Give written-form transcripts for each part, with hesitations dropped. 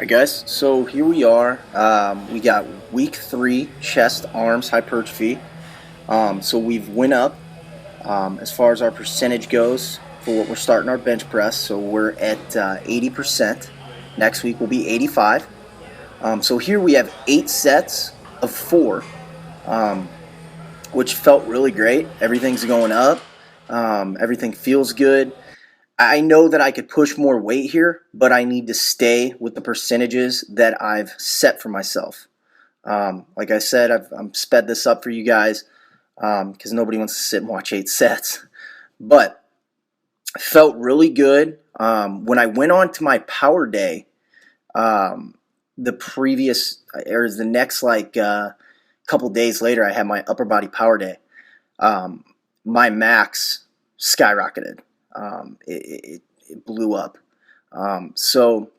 Alright guys, so here we are. We got week 3 chest arms hypertrophy. So we've went up as far as our percentage goes for what we're starting our bench press. So we're at 80%. Next week will be 85. So here we have 8 sets of 4, which felt really great. Everything's going up. Everything feels good. I know that I could push more weight here, but I need to stay with the percentages that I've set for myself. Like I said, I've sped this up for you guys because nobody wants to sit and watch 8 sets. But it felt really good. When I went on to my power day, the next couple days later, I had my upper body power day. My max skyrocketed. It blew up. So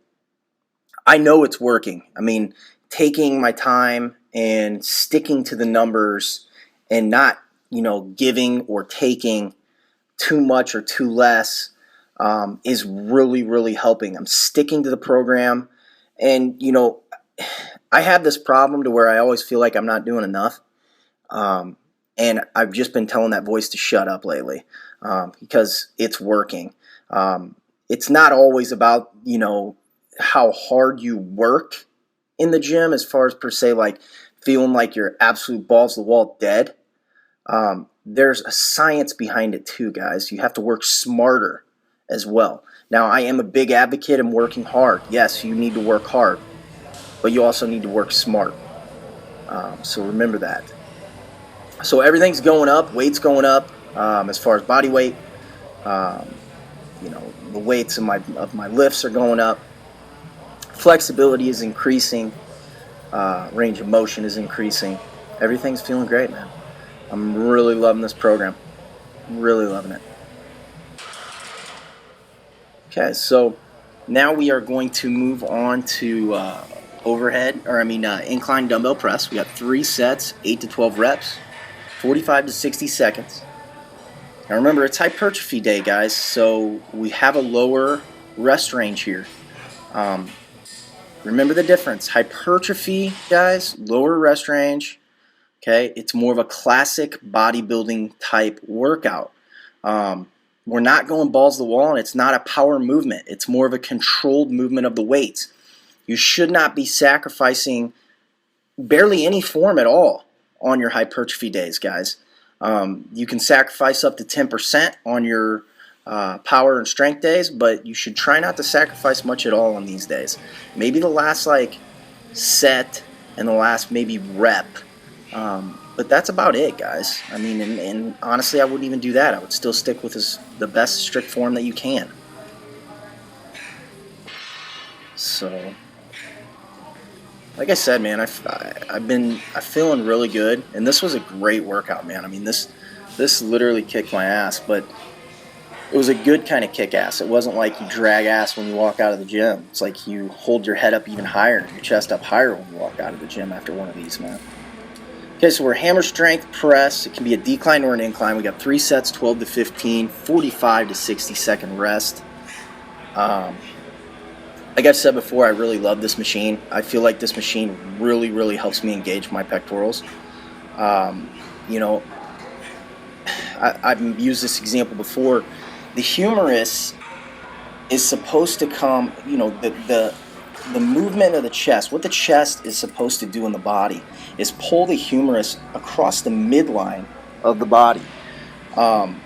I know it's working. I mean, taking my time and sticking to the numbers and not, giving or taking too much or too less is really, really helping. I'm sticking to the program, and, I have this problem to where I always feel like I'm not doing enough. And I've just been telling that voice to shut up lately because it's working. It's not always about, how hard you work in the gym as far as per se like feeling like you're absolute balls to the wall dead. There's a science behind it too, guys. You have to work smarter as well. Now, I am a big advocate in working hard. Yes, you need to work hard, but you also need to work smart. So remember that. So everything's going up, weight's going up as far as body weight. The weights of my lifts are going up. Flexibility is increasing. Range of motion is increasing. Everything's feeling great, man. I'm really loving this program. Really loving it. Okay, so now we are going to move on to incline dumbbell press. We got 3 sets, 8 to 12 reps. 45 to 60 seconds. Now remember, it's hypertrophy day, guys, so we have a lower rest range here. Remember the difference. Hypertrophy, guys, lower rest range. Okay, it's more of a classic bodybuilding type workout. We're not going balls to the wall, and it's not a power movement. It's more of a controlled movement of the weights. You should not be sacrificing barely any form at all on your hypertrophy days, guys. You can sacrifice up to 10% on your power and strength days, but you should try not to sacrifice much at all on these days. Maybe the last set and the last maybe rep, but that's about it, guys. I mean, and honestly, I wouldn't even do that. I would still stick with the best strict form that you can. So, like I said, man, I'm feeling really good, and this was a great workout, man. I mean, this literally kicked my ass, but it was a good kind of kick ass. It wasn't like you drag ass when you walk out of the gym. It's like you hold your head up even higher, your chest up higher when you walk out of the gym after one of these, man. Okay, so we're hammer strength press. It can be a decline or an incline. We got 3 sets, 12 to 15, 45 to 60 second rest. Like I've said before, I really love this machine. I feel like this machine really, really helps me engage my pectorals. I've used this example before. The humerus is supposed to come, the movement of the chest, what the chest is supposed to do in the body is pull the humerus across the midline of the body. And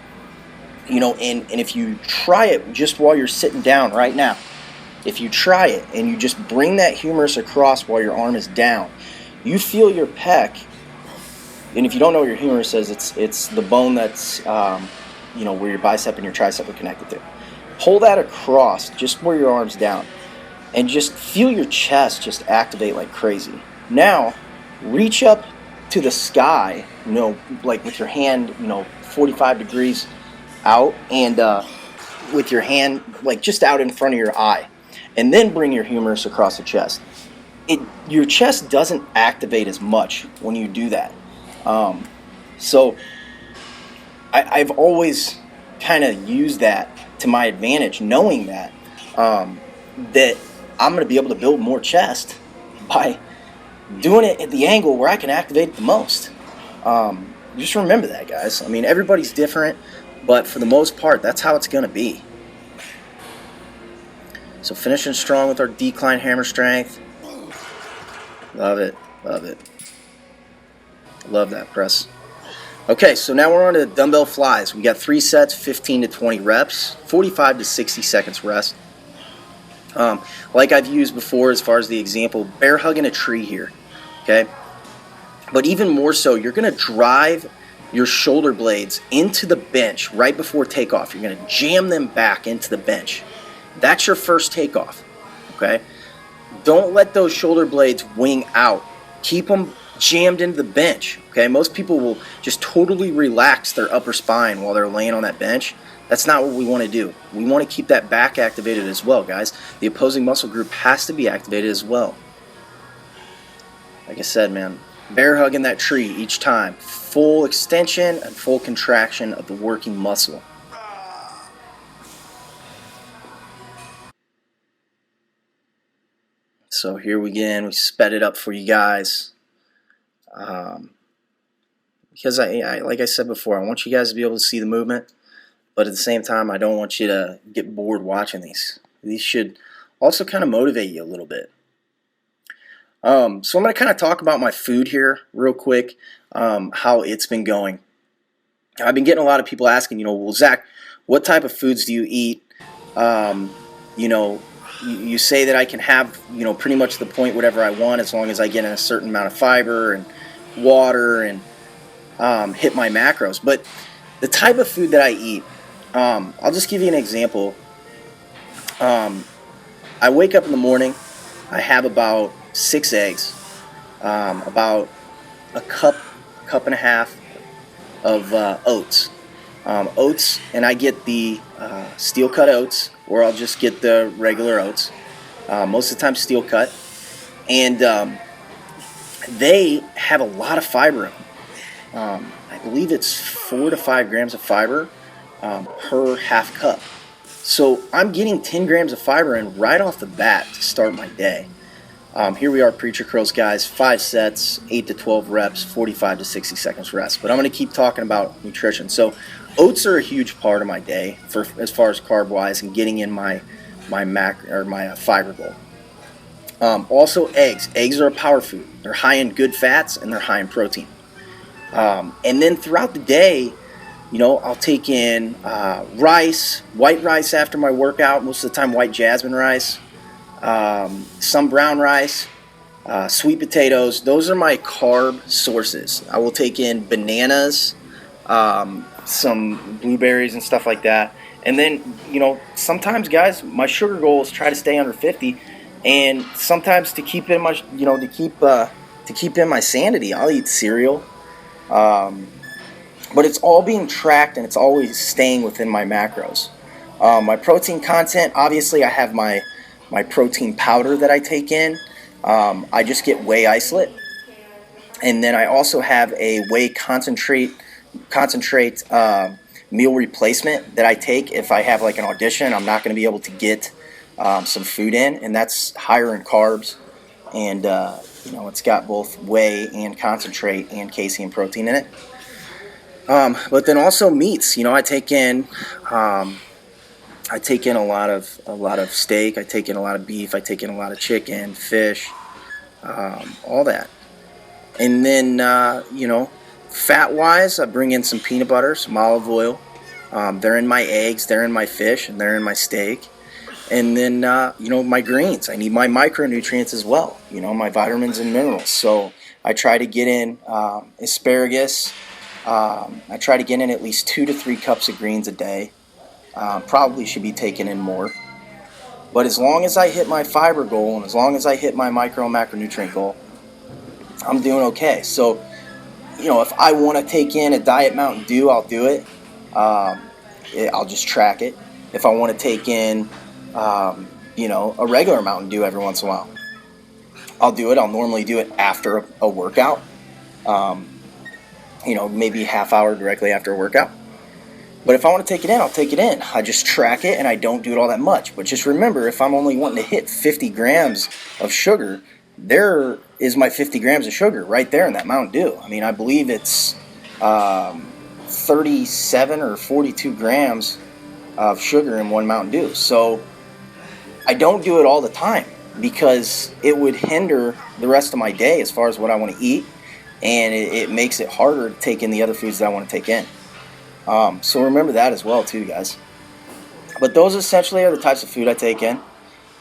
if you try it just while you're sitting down right now, if you try it and you just bring that humerus across while your arm is down, you feel your pec. And if you don't know what your humerus is, it's the bone that's where your bicep and your tricep are connected to. Pull that across just where your arm's down, and just feel your chest just activate like crazy. Now, reach up to the sky, like with your hand, 45 degrees out, and with your hand like just out in front of your eye. And then bring your humerus across the chest. Your chest doesn't activate as much when you do that. So I've always kind of used that to my advantage, knowing that I'm going to be able to build more chest by doing it at the angle where I can activate it the most. Just remember that, guys. I mean, everybody's different, but for the most part, that's how it's going to be. So finishing strong with our decline hammer strength. Love it. Love it. Love that press. Okay, so now we're on to dumbbell flies. We got 3 sets, 15 to 20 reps, 45 to 60 seconds rest. Like I've used before as far as the example, bear hugging a tree here, okay? But even more so, you're going to drive your shoulder blades into the bench right before takeoff. You're going to jam them back into the bench. That's your first takeoff, okay? Don't let those shoulder blades wing out. Keep them jammed into the bench, okay? Most people will just totally relax their upper spine while they're laying on that bench. That's not what we want to do. We want to keep that back activated as well, guys. The opposing muscle group has to be activated as well. Like I said, man, bear hugging that tree each time. Full extension and full contraction of the working muscle. So here we sped it up for you guys. Because I like I said before, I want you guys to be able to see the movement, but at the same time, I don't want you to get bored watching these. These should also kind of motivate you a little bit. So I'm going to kind of talk about my food here real quick, how it's been going. I've been getting a lot of people asking, well, Zach, what type of foods do you eat? You say that I can have, pretty much the point whatever I want as long as I get in a certain amount of fiber and water and hit my macros. But the type of food that I eat, I'll just give you an example. I wake up in the morning, I have about 6 eggs, about a cup and a half of oats. And I get the steel cut oats, or I'll just get the regular oats. Most of the time steel cut. And they have a lot of fiber in them. I believe it's 4 to 5 grams of fiber per half cup. So I'm getting 10 grams of fiber in right off the bat to start my day. Here we are, preacher curls, guys. 5 sets, 8 to 12 reps, 45 to 60 seconds rest. But I'm going to keep talking about nutrition. So oats are a huge part of my day as far as carb wise and getting in my fiber goal. Also eggs. Eggs are a power food. They're high in good fats and they're high in protein. And then throughout the day, I'll take in rice, white rice after my workout, most of the time white jasmine rice, some brown rice, sweet potatoes. Those are my carb sources. I will take in bananas, some blueberries and stuff like that. And then, sometimes, guys, my sugar goal is try to stay under 50, and sometimes to keep in my, to keep in my sanity, I'll eat cereal. But it's all being tracked and it's always staying within my macros. My protein content, obviously I have my protein powder that I take in. I just get whey isolate. And then I also have a whey concentrate meal replacement that I take if I have like an audition. I'm not going to be able to get some food in, and that's higher in carbs. And, it's got both whey and concentrate and casein protein in it. But then also meats. I take in a lot of steak. I take in a lot of beef. I take in a lot of chicken, fish, all that. And then fat wise, I bring in some peanut butter, some olive oil. They're in my eggs, they're in my fish, and they're in my steak. And then my greens. I need my micronutrients as well. My vitamins and minerals. So I try to get in asparagus. I try to get in at least 2 to 3 cups of greens a day. Probably should be taking in more. But as long as I hit my fiber goal and as long as I hit my micro and macronutrient goal, I'm doing okay. So, if I want to take in a Diet Mountain Dew, I'll do it. I'll just track it. If I want to take in, a regular Mountain Dew every once in a while, I'll do it. I'll normally do it after a workout. Maybe a half hour directly after a workout. But if I want to take it in, I'll take it in. I just track it and I don't do it all that much. But just remember, if I'm only wanting to hit 50 grams of sugar, there is my 50 grams of sugar right there in that Mountain Dew. I mean, I believe it's 37 or 42 grams of sugar in one Mountain Dew. So I don't do it all the time because it would hinder the rest of my day as far as what I want to eat, and it makes it harder to take in the other foods that I want to take in. So remember that as well too, guys. But those essentially are the types of food I take in.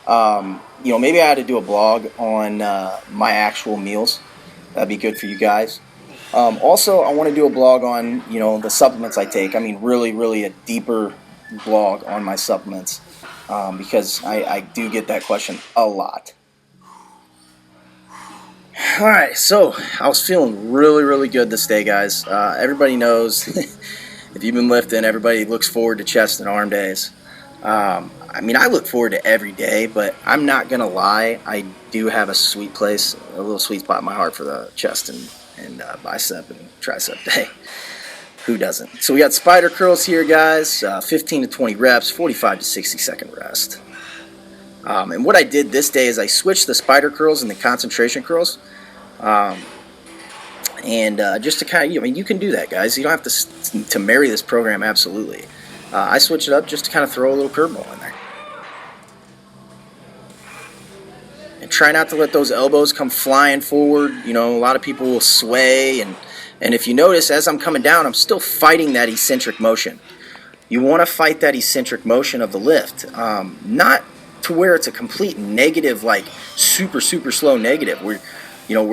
You know, maybe I had to do a blog on my actual meals. That'd be good for you guys. Also, I want to do a blog on, you know, the supplements I take. I mean, really a deeper blog on my supplements, because I do get that question a lot. Alright, so I was feeling really good this day, guys. Everybody knows, if you've been lifting, everybody looks forward to chest and arm days. I mean, I look forward to every day, but I'm not going to lie, I do have a sweet place, a little sweet spot in my heart for the chest and bicep and tricep day. Who doesn't? So we got spider curls here, guys. 15 to 20 reps, 45 to 60 second rest. And what I did this day is I switched the spider curls and the concentration curls. Just to kind of, I mean, you can do that, guys. You don't have to marry this program, absolutely. I switch it up just to kind of throw a little curveball in there. And try not to let those elbows come flying forward. You know, a lot of people will sway, and if you notice, as I'm coming down, I'm still fighting that eccentric motion. You want to fight that eccentric motion of the lift, not to where it's a complete negative, like super slow negative. We're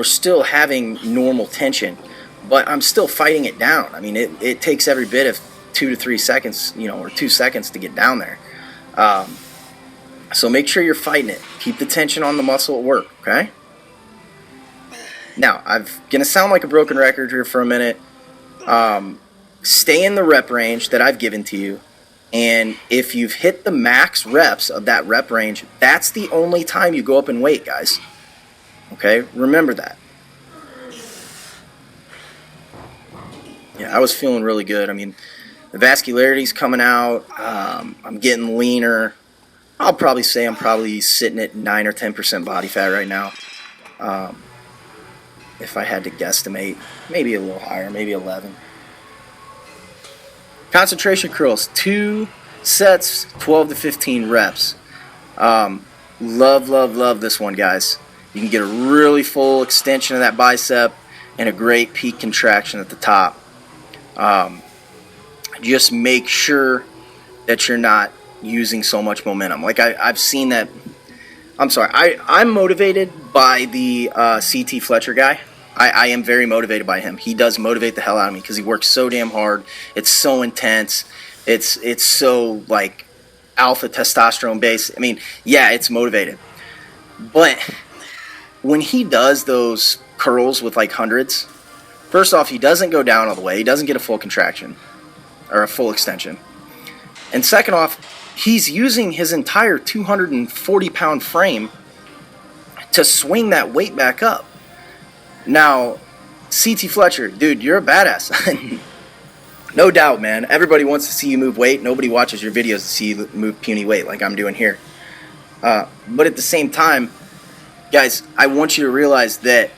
still having normal tension, but I'm still fighting it down. I mean, it takes every bit of 2 to 3 seconds, you know, or 2 seconds to get down there. So make sure you're fighting it. Keep the tension on the muscle at work, okay? Now, I'm going to sound like a broken record here for a minute. Stay in the rep range that I've given to you. And if you've hit the max reps of that rep range, that's the only time you go up in weight, guys. Okay? Remember that. Yeah, I was feeling really good. I mean, the vascularity's coming out. I'm getting leaner. I'll probably say I'm probably sitting at 9 or 10% body fat right now. If I had to guesstimate, maybe a little higher, maybe 11. Concentration curls, 2 sets, 12 to 15 reps. Love this one, guys. You can get a really full extension of that bicep and a great peak contraction at the top. Just make sure that you're not using so much momentum. Like I've seen that. I'm sorry. I'm motivated by the CT Fletcher guy. I am very motivated by him. He does motivate the hell out of me because he works so damn hard. It's so intense. It's so like alpha testosterone based. I mean, yeah, it's motivated. But when he does those curls with like hundreds, first off, he doesn't go down all the way. He doesn't get a full contraction or a full extension. And second off, he's using his entire 240-pound frame to swing that weight back up. Now, CT Fletcher, dude, you're a badass. No doubt, man. Everybody wants to see you move weight. Nobody watches your videos to see you move puny weight like I'm doing here. But at the same time, guys, I want you to realize that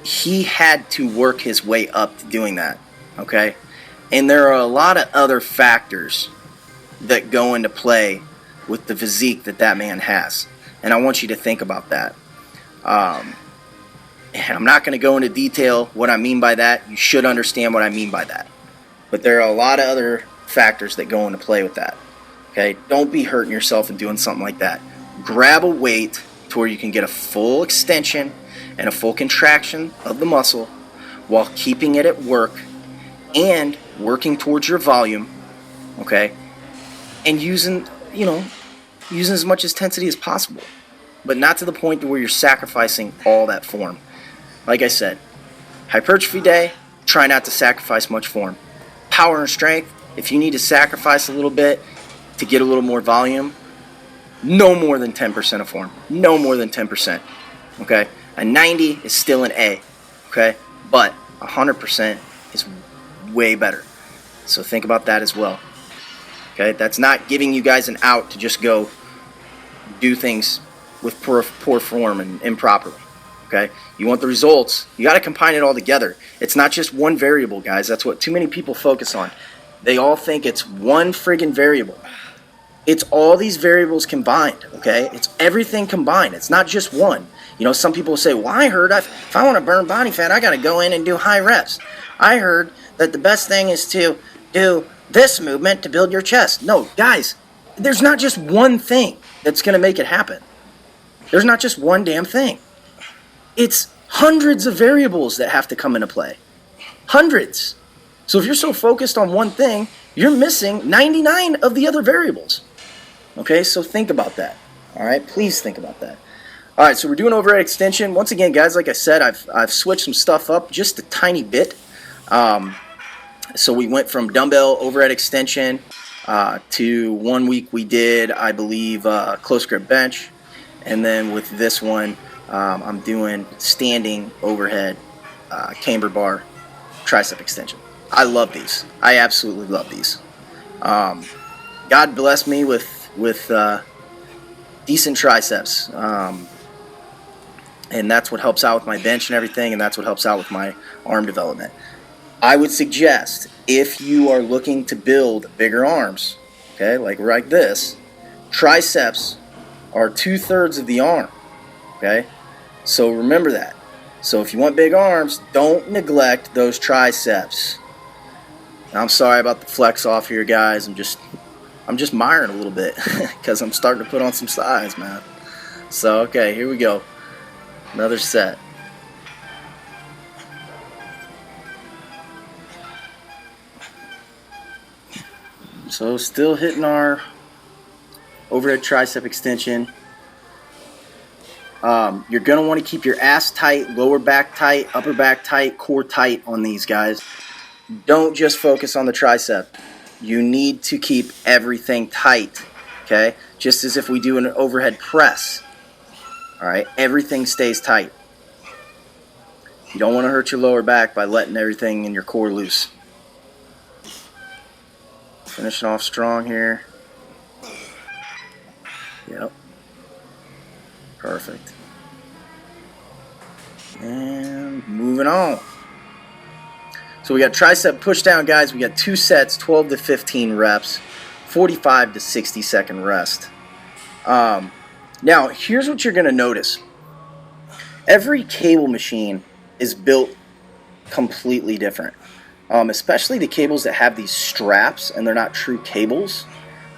he had to work his way up to doing that, okay? And there are a lot of other factors that go into play with the physique that man has. And I want you to think about that. And I'm not going to go into detail what I mean by that. You should understand what I mean by that. But there are a lot of other factors that go into play with that. Okay? Don't be hurting yourself and doing something like that. Grab a weight to where you can get a full extension and a full contraction of the muscle while keeping it at work and working towards your volume. Okay? And using as much intensity as possible. But not to the point to where you're sacrificing all that form. Like I said, hypertrophy day, try not to sacrifice much form. Power and strength, if you need to sacrifice a little bit to get a little more volume, no more than 10% of form. No more than 10%. Okay? A 90 is still an A. Okay? But 100% is way better. So think about that as well. Okay, that's not giving you guys an out to just go do things with poor form and improperly. Okay, you want the results, you got to combine it all together. It's not just one variable, guys. That's what too many people focus on. They all think it's one friggin' variable. It's all these variables combined, okay? It's everything combined. It's not just one. You know, some people say, well, I heard if I want to burn body fat, I got to go in and do high reps. I heard that the best thing is to do this movement to build your chest. No, guys, there's not just one thing that's going to make it happen. There's not just one damn thing. It's hundreds of variables that have to come into play. Hundreds. So if you're so focused on one thing, you're missing 99 of the other variables. Okay, so think about that. All right, please think about that. All right, so we're doing overhead extension. Once again, guys, like I said, I've switched some stuff up just a tiny bit. So we went from dumbbell overhead extension to 1 week we did, I believe, close grip bench. And then with this one, I'm doing standing overhead camber bar tricep extension. I love these. I absolutely love these. God bless me with decent triceps. And that's what helps out with my bench and everything, and that's what helps out with my arm development. I would suggest, if you are looking to build bigger arms, okay, like this, triceps are 2/3 of the arm, okay? So remember that. So if you want big arms, don't neglect those triceps. I'm sorry about the flex off here, guys. I'm just miring a little bit because I'm starting to put on some size, man. So, okay, here we go. Another set. So still hitting our overhead tricep extension. You're going to want to keep your ass tight, lower back tight, upper back tight, core tight on these, guys. Don't just focus on the tricep. You need to keep everything tight, okay? Just as if we do an overhead press. All right, everything stays tight. You don't want to hurt your lower back by letting everything in your core loose. Finishing off strong here. Yep. Perfect. And moving on. So we got tricep pushdown, guys. We got 2 sets, 12 to 15 reps, 45 to 60 second rest. Now, here's what you're going to notice. Every cable machine is built completely different, especially the cables that have these straps and they're not true cables.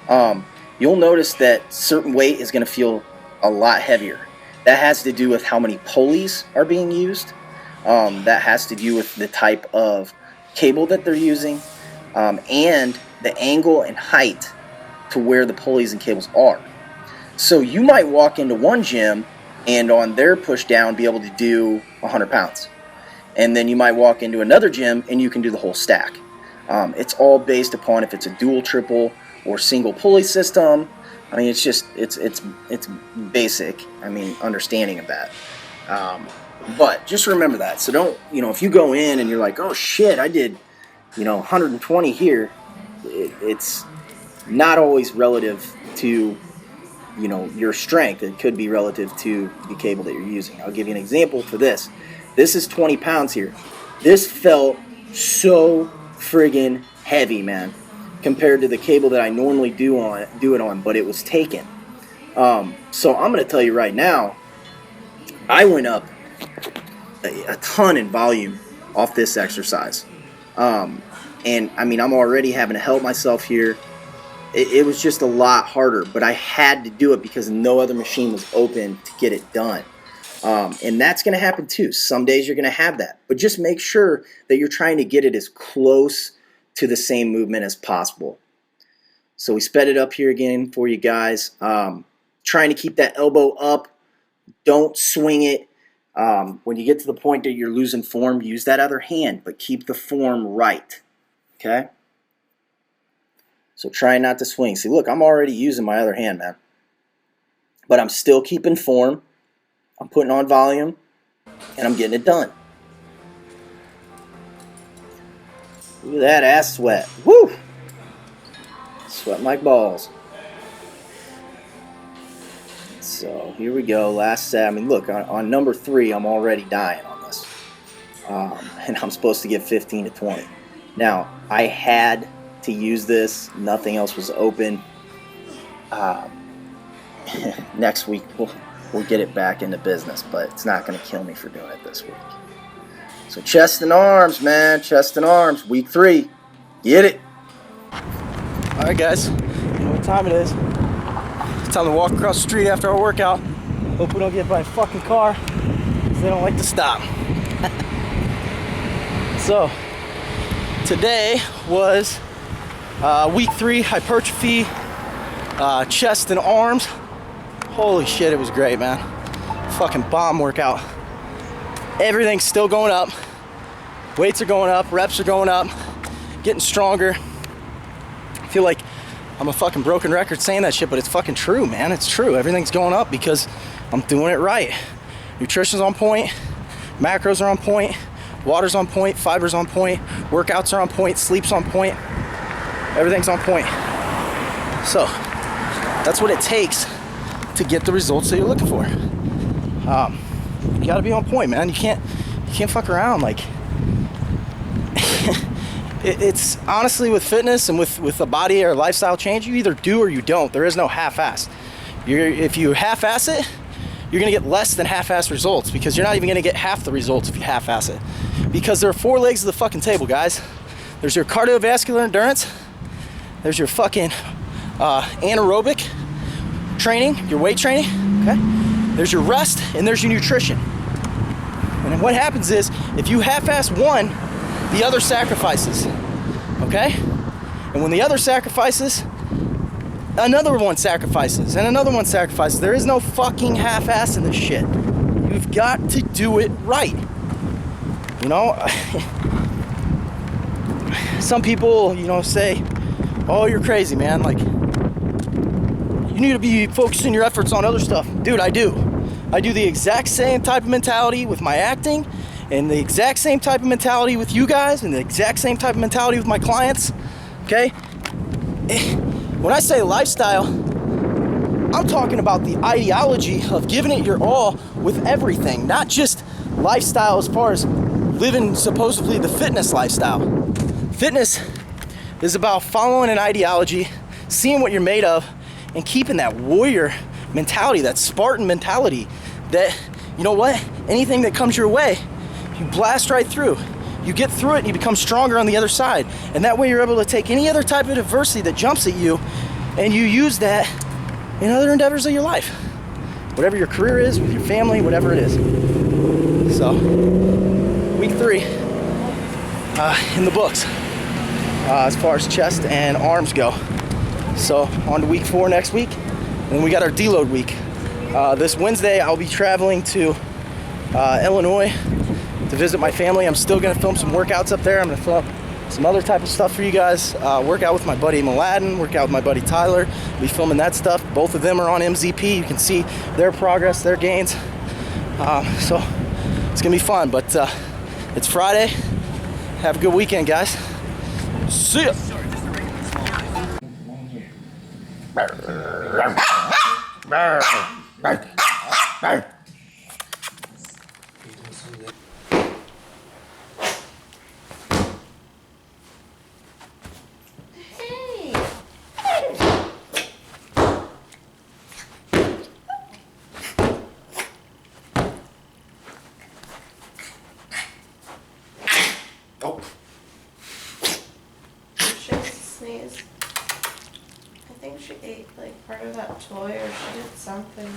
You'll notice that certain weight is going to feel a lot heavier. That has to do with how many pulleys are being used. That has to do with the type of cable that they're using, and the angle and height to where the pulleys and cables are. So you might walk into one gym and on their push down be able to do 100 pounds. And then you might walk into another gym and you can do the whole stack. It's all based upon if it's a dual, triple, or single pulley system. I mean, it's just, it's basic, I mean, understanding of that. But just remember that. So don't, if you go in and you're like, oh shit, I did, 120 here, it's not always relative to, your strength. It could be relative to the cable that you're using. I'll give you an example for this. This is 20 pounds here. This felt so friggin' heavy, man, compared to the cable that I normally do it on, but it was taken. So I'm going to tell you right now, I went up a ton in volume off this exercise. And I mean, I'm already having to help myself here. It was just a lot harder, but I had to do it because no other machine was open to get it done. And that's going to happen too. Some days you're going to have that, but just make sure that you're trying to get it as close to the same movement as possible. So we sped it up here again for you guys. Trying to keep that elbow up. Don't swing it. When you get to the point that you're losing form, use that other hand, but keep the form right. Okay? So try not to swing. See, look, I'm already using my other hand, man. But I'm still keeping form. I'm putting on volume, and I'm getting it done. Look at that ass sweat. Woo! Sweat my balls. So here we go. Last set. I mean, look, on number 3, I'm already dying on this. And I'm supposed to get 15 to 20. Now, I had to use this. Nothing else was open. Next week, we'll get it back into business, but it's not going to kill me for doing it this week. So chest and arms, man. Chest and arms. Week 3. Get it. Alright, guys. You know what time it is. It's time to walk across the street after our workout. Hope we don't get by a fucking car, because they don't like to stop. So, today was week 3 hypertrophy, chest and arms. Holy shit, it was great, man. Fucking bomb workout. Everything's still going up. Weights are going up, reps are going up, getting stronger. I feel like I'm a fucking broken record saying that shit, but it's fucking true, man. It's true. Everything's going up because I'm doing it right. Nutrition's on point, macros are on point, water's on point, fiber's on point, workouts are on point, sleep's on point. Everything's on point. So, that's what it takes to get the results that you're looking for. You gotta be on point, man. You can't fuck around. Like, it's honestly with fitness and with a body or lifestyle change, you either do or you don't. There is no half-ass. If you half-ass it, you're gonna get less than half-ass results, because you're not even gonna get half the results if you half-ass it. Because there are 4 legs of the fucking table, guys. There's your cardiovascular endurance. There's your fucking anaerobic training, your weight training, okay? There's your rest, and there's your nutrition. And then what happens is, if you half-ass one, the other sacrifices, okay? And when the other sacrifices, another one sacrifices, and another one sacrifices. There is no fucking half-ass in this shit. You've got to do it right. You know, some people, you know, say, oh, you're crazy, man. Like, you need to be focusing your efforts on other stuff. Dude, I do. I do the exact same type of mentality with my acting, and the exact same type of mentality with you guys, and the exact same type of mentality with my clients, okay? When I say lifestyle, I'm talking about the ideology of giving it your all with everything, not just lifestyle as far as living supposedly the fitness lifestyle. Fitness is about following an ideology, seeing what you're made of, and keeping that warrior mentality, that Spartan mentality, that, you know what, anything that comes your way, you blast right through. You get through it and you become stronger on the other side. And that way you're able to take any other type of adversity that jumps at you, and you use that in other endeavors of your life. Whatever your career is, with your family, whatever it is. So, week 3 in the books as far as chest and arms go. So, on to week 4 next week. And then we got our deload week. This Wednesday, I'll be traveling to Illinois to visit my family. I'm still gonna film some workouts up there. I'm gonna film some other type of stuff for you guys. Work out with my buddy Mladen, work out with my buddy Tyler. We'll be filming that stuff. Both of them are on MZP. You can see their progress, their gains. So it's gonna be fun, but it's Friday. Have a good weekend, guys. See ya. Sneeze. I think she ate like part of that toy, or she did something.